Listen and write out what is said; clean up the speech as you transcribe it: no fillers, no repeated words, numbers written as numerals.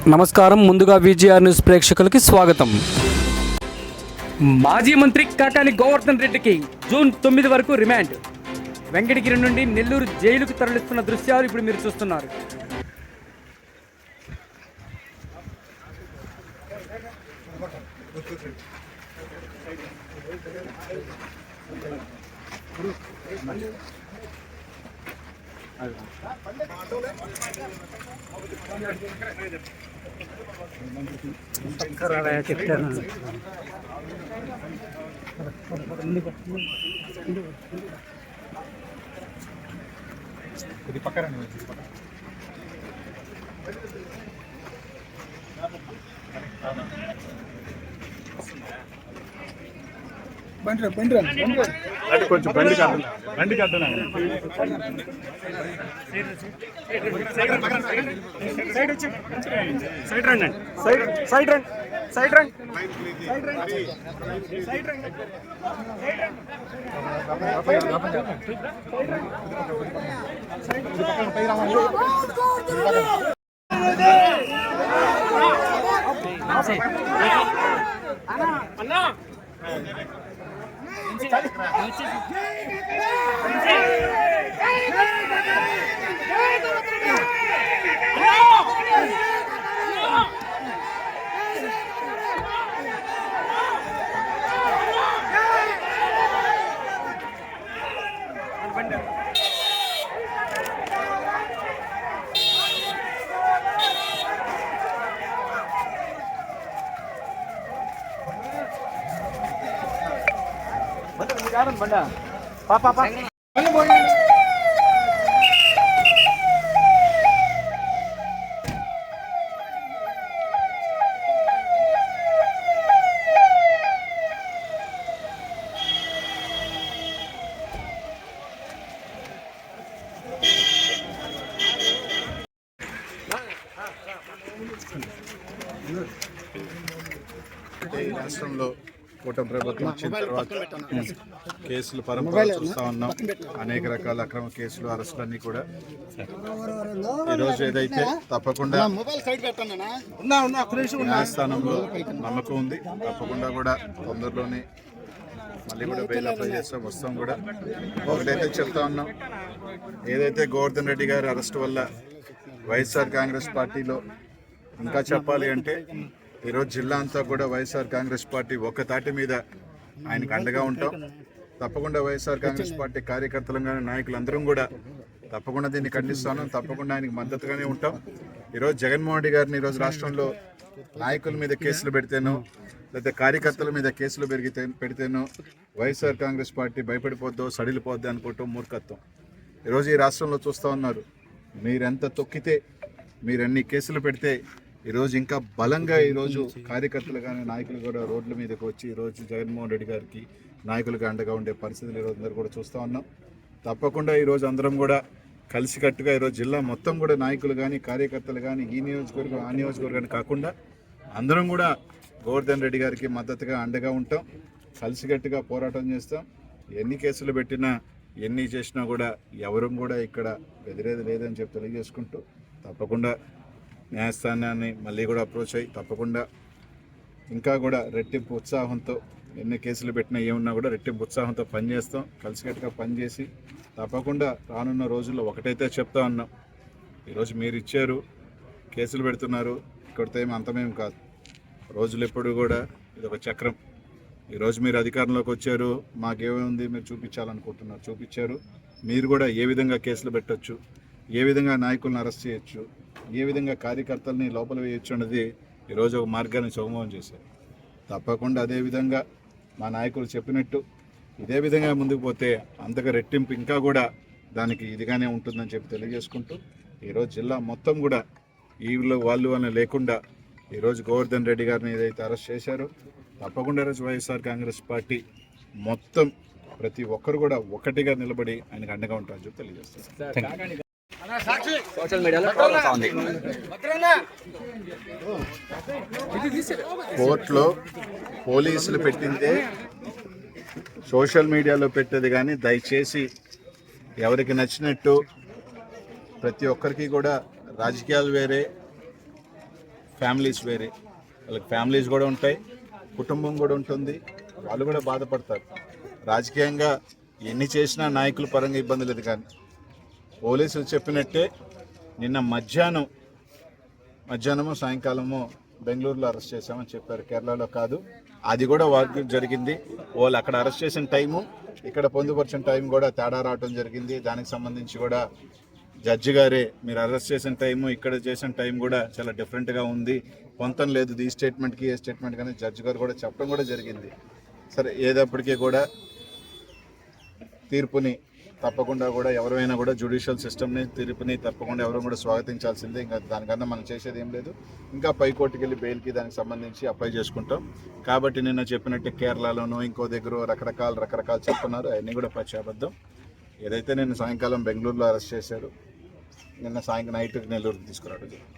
నమస్కారం. ముందుగా VGR news ప్రేక్షకులకి స్వాగతం. మాజీ మంత్రి కాకాని గోవర్ధన్ రెడ్డికి జూన్ 9 వరకు రిమాండ్. వెంకటగిరి నుండి నెల్లూరు జైలుకు తరలిస్తున్న దృశ్యాలు ఇప్పుడు మీరు చూస్తున్నారు. ఇది పక్కన బండి కొంచెం బండి కట్టనా సైడ్ రండి సైడ్ రండి సైడ్ రండి సైడ్ రండి అన్నా బండ పాప ఈ రాష్ట్రంలో కూటమి ప్రభుత్వం వచ్చిన తర్వాత కేసులు పరంపర చూస్తూ ఉన్నాం. అనేక రకాల అక్రమ కేసులు, అరెస్టులన్నీ కూడా ఈరోజు ఏదైతే తప్పకుండా న్యాయస్థానంలో నమ్మకం ఉంది. తప్పకుండా కూడా తొందరలోనే మళ్ళీ కూడా బెయిల్ అప్లై చేస్తాం, వస్తాం కూడా. ఒకటైతే చెప్తా ఉన్నాం, ఏదైతే గోవర్ధన్ రెడ్డి గారి అరెస్ట్ వల్ల వైఎస్ఆర్ కాంగ్రెస్ పార్టీలో ఇంకా చెప్పాలి అంటే ఈరోజు జిల్లా అంతా కూడా వైఎస్ఆర్ కాంగ్రెస్ పార్టీ ఒక తాటి మీద ఆయనకు అండగా ఉంటాం. తప్పకుండా వైఎస్ఆర్ కాంగ్రెస్ పార్టీ కార్యకర్తలు కానీ నాయకులందరం కూడా తప్పకుండా దీన్ని ఖండిస్తాను. తప్పకుండా ఆయనకు మద్దతుగానే ఉంటాం. ఈరోజు జగన్మోహన్ రెడ్డి గారిని ఈరోజు రాష్ట్రంలో నాయకుల మీద కేసులు పెడితేనో లేదా కార్యకర్తల మీద కేసులు పెడితేనో వైఎస్ఆర్ కాంగ్రెస్ పార్టీ భయపడిపోద్దో సడిలిపోద్దో అనుకోవటం మూర్ఖత్వం. ఈరోజు ఈ రాష్ట్రంలో చూస్తూ ఉన్నారు, మీరెంత తొక్కితే, మీరెన్ని కేసులు పెడితే ఈరోజు ఇంకా బలంగా ఈరోజు కార్యకర్తలు కానీ నాయకులు కూడా రోడ్ల మీదకి వచ్చి ఈరోజు జగన్మోహన్ రెడ్డి గారికి నాయకులుగా అండగా ఉండే పరిస్థితులు ఈరోజు అందరూ కూడా చూస్తూ ఉన్నాం. తప్పకుండా ఈరోజు అందరం కూడా కలిసికట్టుగా ఈరోజు జిల్లా మొత్తం కూడా నాయకులు కానీ కార్యకర్తలు కానీ ఈ నియోజకవర్గం ఆ నియోజకవర్గాన్ని కాకుండా అందరం కూడా గోవర్ధన్ రెడ్డి గారికి మద్దతుగా అండగా ఉంటాం. కలిసికట్టుగా పోరాటం చేస్తాం. ఎన్ని కేసులు పెట్టినా ఎన్ని చేసినా కూడా ఎవరు కూడా ఇక్కడ బెదిరేది లేదని చెప్పి తెలియజేసుకుంటూ తప్పకుండా న్యాయస్థానాన్ని మళ్ళీ కూడా అప్రోచ్ అయ్యి తప్పకుండా ఇంకా కూడా రెట్టింపు ఉత్సాహంతో ఎన్ని కేసులు పెట్టినా ఏమున్నా కూడా రెట్టింపు ఉత్సాహంతో పనిచేస్తాం. కలిసికట్టుగా పనిచేసి తప్పకుండా రానున్న రోజుల్లో ఒకటైతే చెప్తా ఉన్నాం, ఈరోజు మీరు ఇచ్చారు, కేసులు పెడుతున్నారు, ఇక్కడితో ఏమి అంతమేం కాదు. రోజులు ఎప్పుడు కూడా ఇది ఒక చక్రం. ఈరోజు మీరు అధికారంలోకి వచ్చారు, మాకేముంది మీరు చూపించాలనుకుంటున్నారు, చూపించారు. మీరు కూడా ఏ విధంగా కేసులు పెట్టచ్చు, ఏ విధంగా నాయకులను అరెస్ట్ చేయొచ్చు, ఏ విధంగా కార్యకర్తల్ని లోపల వేయొచ్చు అన్నది ఈరోజు ఒక మార్గాన్ని సుగమం చేశారు. తప్పకుండా అదేవిధంగా మా నాయకులు చెప్పినట్టు ఇదే విధంగా ముందుకు పోతే అంతగా రెట్టింపు ఇంకా కూడా దానికి ఇదిగానే ఉంటుందని చెప్పి తెలియజేసుకుంటూ ఈరోజు జిల్లా మొత్తం కూడా వీళ్ళు వాళ్ళు అని లేకుండా ఈరోజు గోవర్ధన్ రెడ్డి గారిని ఏదైతే అరెస్ట్ చేశారో తప్పకుండా ఈరోజు వైఎస్ఆర్ కాంగ్రెస్ పార్టీ మొత్తం ప్రతి ఒక్కరు కూడా ఒకటిగా నిలబడి ఆయనకు అండగా ఉంటారని చెప్పి తెలియజేస్తారు. సోషల్ మీడియాలో కోర్టులో పోలీసులు పెట్టిందే సోషల్ మీడియాలో పెట్టేది. కానీ దయచేసి ఎవరికి నచ్చినట్టు ప్రతి ఒక్కరికి కూడా రాజకీయాలు వేరే, ఫ్యామిలీస్ వేరే, వాళ్ళకి ఫ్యామిలీస్ కూడా ఉంటాయి, కుటుంబం కూడా ఉంటుంది, వాళ్ళు కూడా బాధపడతారు. రాజకీయంగా ఎన్ని చేసినా నాయకుల పరంగా ఇబ్బంది లేదు, కానీ పోలీసులు చెప్పినట్టే నిన్న మధ్యాహ్నము సాయంకాలము బెంగళూరులో అరెస్ట్ చేశామని చెప్పారు, కేరళలో కాదు. అది కూడా వారికి జరిగింది. వాళ్ళు అక్కడ అరెస్ట్ చేసిన టైము, ఇక్కడ పొందుపరిచిన టైం కూడా తేడా రావడం జరిగింది. దానికి సంబంధించి కూడా జడ్జి గారే మీరు అరెస్ట్ చేసిన టైము ఇక్కడ చేసిన టైం కూడా చాలా డిఫరెంట్గా ఉంది, పొంతం లేదు ఈ స్టేట్మెంట్కి ఏ స్టేట్మెంట్ కానీ జడ్జి గారు కూడా చెప్పడం కూడా జరిగింది. సరే, ఏదప్పటికీ కూడా తీర్పుని తప్పకుండా కూడా ఎవరైనా కూడా జ్యుడిషియల్ సిస్టమ్ని తీర్పుని తప్పకుండా ఎవరు కూడా స్వాగతించాల్సిందే. ఇంకా దానికన్నా మనం చేసేది ఏం లేదు. ఇంకా పైకోర్టుకి వెళ్ళి బెయిల్కి దానికి సంబంధించి అప్లై చేసుకుంటాం. కాబట్టి నిన్న చెప్పినట్టు కేరళలోనూ ఇంకో దగ్గర రకరకాలు చెప్తున్నారు, అవన్నీ కూడా పచ్చాబద్ధం. ఏదైతే నిన్న సాయంకాలం బెంగళూరులో అరెస్ట్ చేశారు, నిన్న సాయంకాలం నైట్కి నెల్లూరుకి తీసుకురావడం జరిగింది.